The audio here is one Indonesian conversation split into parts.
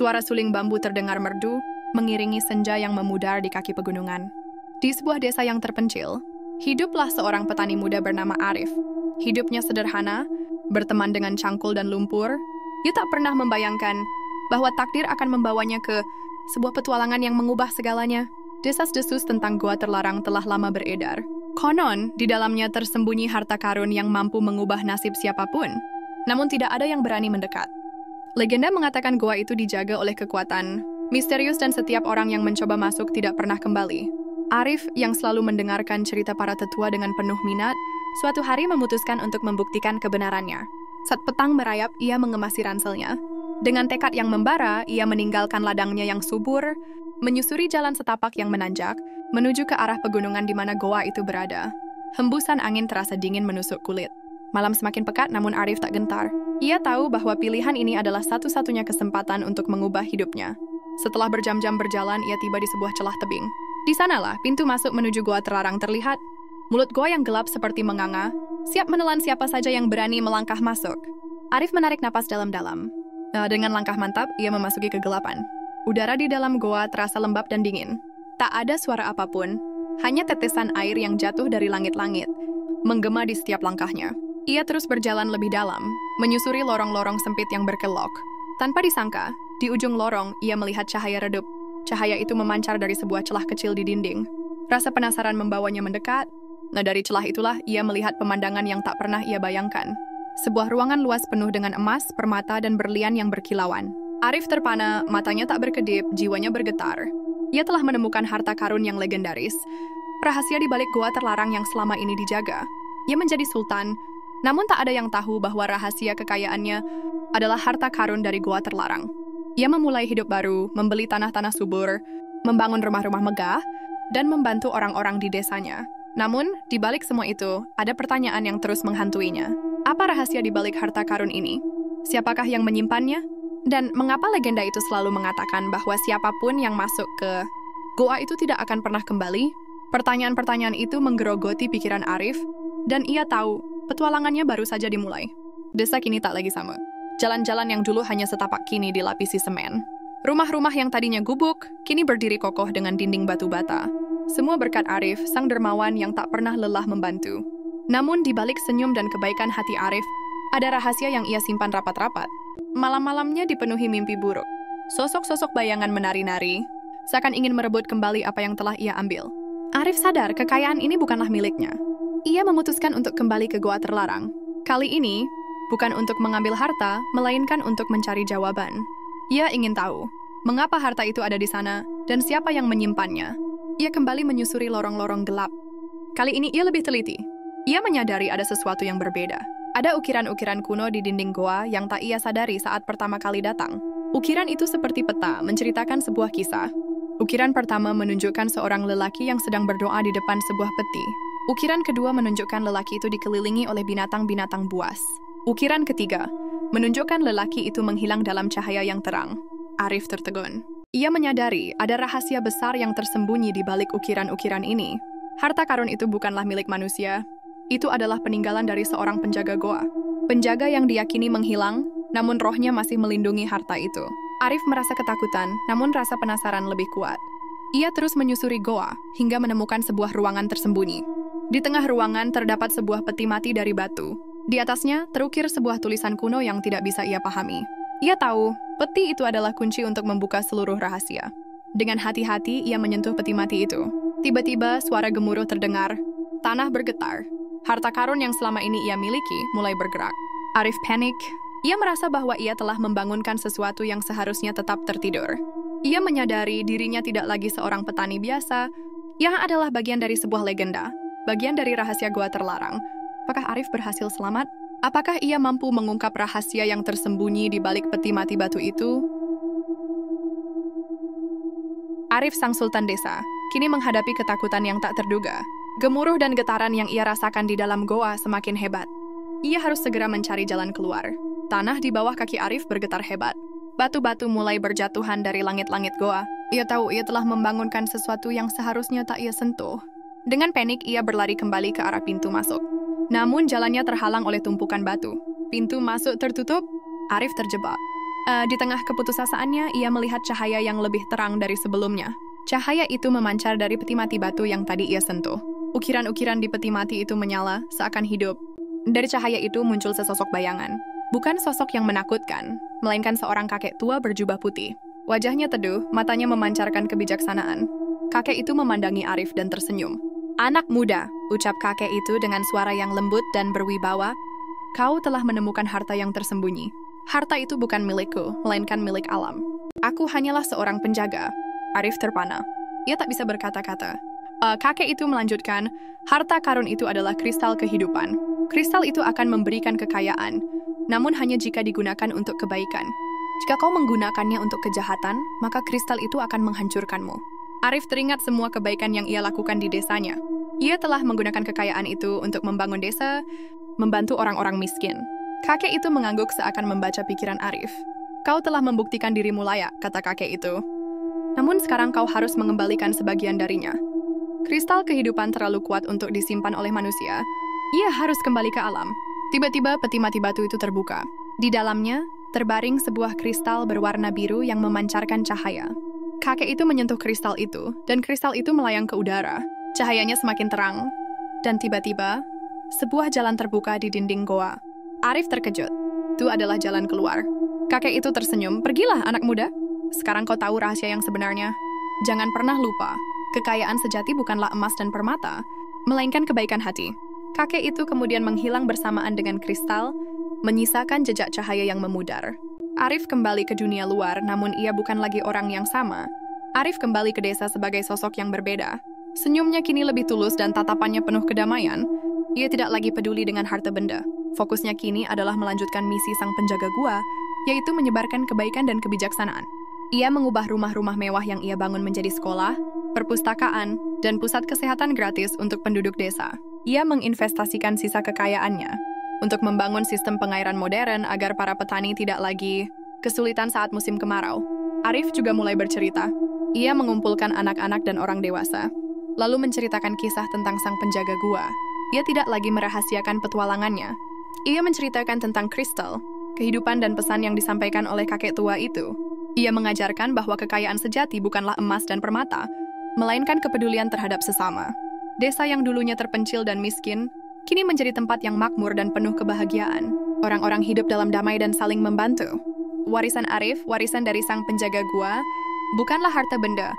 Suara suling bambu terdengar merdu, mengiringi senja yang memudar di kaki pegunungan. Di sebuah desa yang terpencil, hiduplah seorang petani muda bernama Arif. Hidupnya sederhana, berteman dengan cangkul dan lumpur. Ia tak pernah membayangkan bahwa takdir akan membawanya ke sebuah petualangan yang mengubah segalanya. Desas-desus tentang gua terlarang telah lama beredar. Konon, di dalamnya tersembunyi harta karun yang mampu mengubah nasib siapapun. Namun tidak ada yang berani mendekat. Legenda mengatakan gua itu dijaga oleh kekuatan misterius dan setiap orang yang mencoba masuk tidak pernah kembali. Arif yang selalu mendengarkan cerita para tetua dengan penuh minat, suatu hari memutuskan untuk membuktikan kebenarannya. Saat petang merayap, ia mengemasi ranselnya. Dengan tekad yang membara, ia meninggalkan ladangnya yang subur, menyusuri jalan setapak yang menanjak, menuju ke arah pegunungan di mana goa itu berada. Hembusan angin terasa dingin menusuk kulit. Malam semakin pekat, namun Arif tak gentar. Ia tahu bahwa pilihan ini adalah satu-satunya kesempatan untuk mengubah hidupnya. Setelah berjam-jam berjalan, ia tiba di sebuah celah tebing. Di sanalah pintu masuk menuju goa terlarang terlihat. Mulut goa yang gelap seperti menganga, siap menelan siapa saja yang berani melangkah masuk. Arif menarik napas dalam-dalam. Dengan langkah mantap, ia memasuki kegelapan. Udara di dalam goa terasa lembab dan dingin. Tak ada suara apapun, hanya tetesan air yang jatuh dari langit-langit, menggema di setiap langkahnya. Ia terus berjalan lebih dalam, menyusuri lorong-lorong sempit yang berkelok. Tanpa disangka, di ujung lorong, ia melihat cahaya redup. Cahaya itu memancar dari sebuah celah kecil di dinding. Rasa penasaran membawanya mendekat. Dari celah itulah, ia melihat pemandangan yang tak pernah ia bayangkan. Sebuah ruangan luas penuh dengan emas, permata, dan berlian yang berkilauan. Arif terpana, matanya tak berkedip, jiwanya bergetar. Ia telah menemukan harta karun yang legendaris. Rahasia di balik goa terlarang yang selama ini dijaga. Ia menjadi sultan, namun tak ada yang tahu bahwa rahasia kekayaannya adalah harta karun dari goa terlarang. Ia memulai hidup baru, membeli tanah-tanah subur, membangun rumah-rumah megah, dan membantu orang-orang di desanya. Namun, di balik semua itu, ada pertanyaan yang terus menghantuinya. Apa rahasia di balik harta karun ini? Siapakah yang menyimpannya? Dan mengapa legenda itu selalu mengatakan bahwa siapapun yang masuk ke goa itu tidak akan pernah kembali? Pertanyaan-pertanyaan itu menggerogoti pikiran Arif, dan ia tahu petualangannya baru saja dimulai. Desa kini tak lagi sama. Jalan-jalan yang dulu hanya setapak kini dilapisi semen. Rumah-rumah yang tadinya gubuk, kini berdiri kokoh dengan dinding batu bata. Semua berkat Arif, sang dermawan yang tak pernah lelah membantu. Namun di balik senyum dan kebaikan hati Arif, ada rahasia yang ia simpan rapat-rapat. Malam-malamnya dipenuhi mimpi buruk. Sosok-sosok bayangan menari-nari, seakan ingin merebut kembali apa yang telah ia ambil. Arif sadar kekayaan ini bukanlah miliknya. Ia memutuskan untuk kembali ke goa terlarang. Kali ini, bukan untuk mengambil harta, melainkan untuk mencari jawaban. Ia ingin tahu, mengapa harta itu ada di sana, dan siapa yang menyimpannya. Ia kembali menyusuri lorong-lorong gelap. Kali ini ia lebih teliti. Ia menyadari ada sesuatu yang berbeda. Ada ukiran-ukiran kuno di dinding goa yang tak ia sadari saat pertama kali datang. Ukiran itu seperti peta, menceritakan sebuah kisah. Ukiran pertama menunjukkan seorang lelaki yang sedang berdoa di depan sebuah peti. Ukiran kedua menunjukkan lelaki itu dikelilingi oleh binatang-binatang buas. Ukiran ketiga menunjukkan lelaki itu menghilang dalam cahaya yang terang. Arif tertegun. Ia menyadari ada rahasia besar yang tersembunyi di balik ukiran-ukiran ini. Harta karun itu bukanlah milik manusia. Itu adalah peninggalan dari seorang penjaga goa. Penjaga yang diyakini menghilang, namun rohnya masih melindungi harta itu. Arif merasa ketakutan, namun rasa penasaran lebih kuat. Ia terus menyusuri goa, hingga menemukan sebuah ruangan tersembunyi. Di tengah ruangan terdapat sebuah peti mati dari batu. Di atasnya terukir sebuah tulisan kuno yang tidak bisa ia pahami. Ia tahu, peti itu adalah kunci untuk membuka seluruh rahasia. Dengan hati-hati, ia menyentuh peti mati itu. Tiba-tiba, suara gemuruh terdengar. Tanah bergetar. Harta karun yang selama ini ia miliki mulai bergerak. Arif panik. Ia merasa bahwa ia telah membangunkan sesuatu yang seharusnya tetap tertidur. Ia menyadari dirinya tidak lagi seorang petani biasa, yang adalah bagian dari sebuah legenda, bagian dari rahasia goa terlarang. Apakah Arif berhasil selamat? Apakah ia mampu mengungkap rahasia yang tersembunyi di balik peti mati batu itu? Arif sang sultan desa, kini menghadapi ketakutan yang tak terduga. Gemuruh dan getaran yang ia rasakan di dalam goa semakin hebat. Ia harus segera mencari jalan keluar. Tanah di bawah kaki Arif bergetar hebat. Batu-batu mulai berjatuhan dari langit-langit goa. Ia tahu ia telah membangunkan sesuatu yang seharusnya tak ia sentuh. Dengan panik, ia berlari kembali ke arah pintu masuk. Namun jalannya terhalang oleh tumpukan batu. Pintu masuk tertutup, Arif terjebak. Di tengah keputusasaan,nya ia melihat cahaya yang lebih terang dari sebelumnya. Cahaya itu memancar dari peti mati batu yang tadi ia sentuh. Ukiran-ukiran di peti mati itu menyala, seakan hidup. Dari cahaya itu muncul sesosok bayangan. Bukan sosok yang menakutkan, melainkan seorang kakek tua berjubah putih. Wajahnya teduh, matanya memancarkan kebijaksanaan. Kakek itu memandangi Arif dan tersenyum. "Anak muda," ucap kakek itu dengan suara yang lembut dan berwibawa, "kau telah menemukan harta yang tersembunyi. Harta itu bukan milikku, melainkan milik alam. Aku hanyalah seorang penjaga." Arif terpana. Ia tak bisa berkata-kata. Kakek itu melanjutkan, "Harta karun itu adalah kristal kehidupan. Kristal itu akan memberikan kekayaan, namun hanya jika digunakan untuk kebaikan. Jika kau menggunakannya untuk kejahatan, maka kristal itu akan menghancurkanmu." Arif teringat semua kebaikan yang ia lakukan di desanya. Ia telah menggunakan kekayaan itu untuk membangun desa, membantu orang-orang miskin. Kakek itu mengangguk seakan membaca pikiran Arif. "Kau telah membuktikan dirimu layak," kata kakek itu. "Namun sekarang kau harus mengembalikan sebagian darinya. Kristal kehidupan terlalu kuat untuk disimpan oleh manusia. Ia harus kembali ke alam." Tiba-tiba peti mati batu itu terbuka. Di dalamnya, terbaring sebuah kristal berwarna biru yang memancarkan cahaya. Kakek itu menyentuh kristal itu, dan kristal itu melayang ke udara. Cahayanya semakin terang, dan tiba-tiba, sebuah jalan terbuka di dinding goa. Arif terkejut. Itu adalah jalan keluar. Kakek itu tersenyum. "Pergilah, anak muda. Sekarang kau tahu rahasia yang sebenarnya. Jangan pernah lupa, kekayaan sejati bukanlah emas dan permata, melainkan kebaikan hati." Kakek itu kemudian menghilang bersamaan dengan kristal, menyisakan jejak cahaya yang memudar. Arif kembali ke dunia luar, namun ia bukan lagi orang yang sama. Arif kembali ke desa sebagai sosok yang berbeda. Senyumnya kini lebih tulus dan tatapannya penuh kedamaian. Ia tidak lagi peduli dengan harta benda. Fokusnya kini adalah melanjutkan misi sang penjaga gua, yaitu menyebarkan kebaikan dan kebijaksanaan. Ia mengubah rumah-rumah mewah yang ia bangun menjadi sekolah, perpustakaan, dan pusat kesehatan gratis untuk penduduk desa. Ia menginvestasikan sisa kekayaannya untuk membangun sistem pengairan modern agar para petani tidak lagi kesulitan saat musim kemarau. Arif juga mulai bercerita. Ia mengumpulkan anak-anak dan orang dewasa, lalu menceritakan kisah tentang sang penjaga gua. Ia tidak lagi merahasiakan petualangannya. Ia menceritakan tentang kristal, kehidupan dan pesan yang disampaikan oleh kakek tua itu. Ia mengajarkan bahwa kekayaan sejati bukanlah emas dan permata, melainkan kepedulian terhadap sesama. Desa yang dulunya terpencil dan miskin, kini menjadi tempat yang makmur dan penuh kebahagiaan. Orang-orang hidup dalam damai dan saling membantu. Warisan Arif, warisan dari sang penjaga gua, bukanlah harta benda,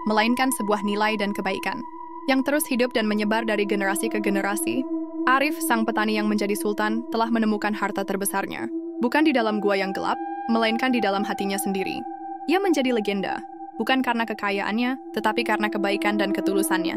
melainkan sebuah nilai dan kebaikan, yang terus hidup dan menyebar dari generasi ke generasi. Arif, sang petani yang menjadi sultan, telah menemukan harta terbesarnya. Bukan di dalam gua yang gelap, melainkan di dalam hatinya sendiri. Ia menjadi legenda, bukan karena kekayaannya, tetapi karena kebaikan dan ketulusannya.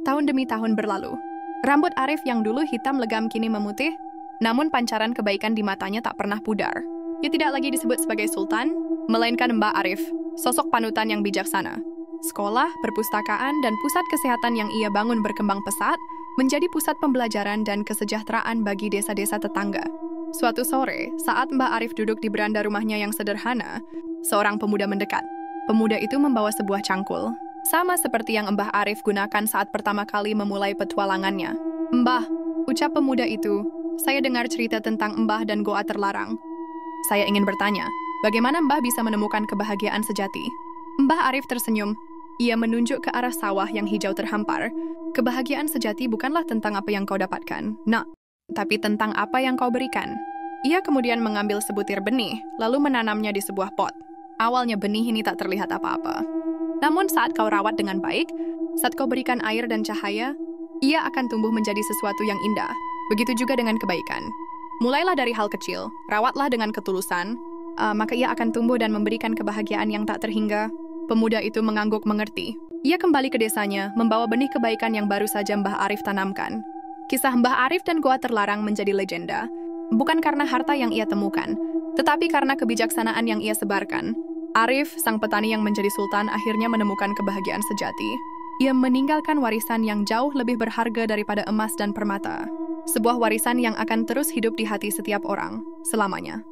Tahun demi tahun berlalu. Rambut Arif yang dulu hitam legam kini memutih, namun pancaran kebaikan di matanya tak pernah pudar. Ia tidak lagi disebut sebagai sultan, melainkan Mbah Arif, sosok panutan yang bijaksana. Sekolah, perpustakaan, dan pusat kesehatan yang ia bangun berkembang pesat, menjadi pusat pembelajaran dan kesejahteraan bagi desa-desa tetangga. Suatu sore, saat Mbah Arif duduk di beranda rumahnya yang sederhana, seorang pemuda mendekat. Pemuda itu membawa sebuah cangkul, sama seperti yang Mbah Arif gunakan saat pertama kali memulai petualangannya. "Mbah," ucap pemuda itu, "saya dengar cerita tentang Mbah dan goa terlarang. Saya ingin bertanya, bagaimana Mbah bisa menemukan kebahagiaan sejati?" Mbah Arif tersenyum. Ia menunjuk ke arah sawah yang hijau terhampar. "Kebahagiaan sejati bukanlah tentang apa yang kau dapatkan, nak, tapi tentang apa yang kau berikan." Ia kemudian mengambil sebutir benih, lalu menanamnya di sebuah pot. Awalnya benih ini tak terlihat apa-apa. Namun saat kau rawat dengan baik, saat kau berikan air dan cahaya, ia akan tumbuh menjadi sesuatu yang indah. Begitu juga dengan kebaikan. Mulailah dari hal kecil, rawatlah dengan ketulusan, maka ia akan tumbuh dan memberikan kebahagiaan yang tak terhingga. Pemuda itu mengangguk mengerti. Ia kembali ke desanya, membawa benih kebaikan yang baru saja Mbah Arif tanamkan. Kisah Mbah Arif dan goa terlarang menjadi legenda, bukan karena harta yang ia temukan, tetapi karena kebijaksanaan yang ia sebarkan. Arif, sang petani yang menjadi sultan, akhirnya menemukan kebahagiaan sejati. Ia meninggalkan warisan yang jauh lebih berharga daripada emas dan permata. Sebuah warisan yang akan terus hidup di hati setiap orang, selamanya.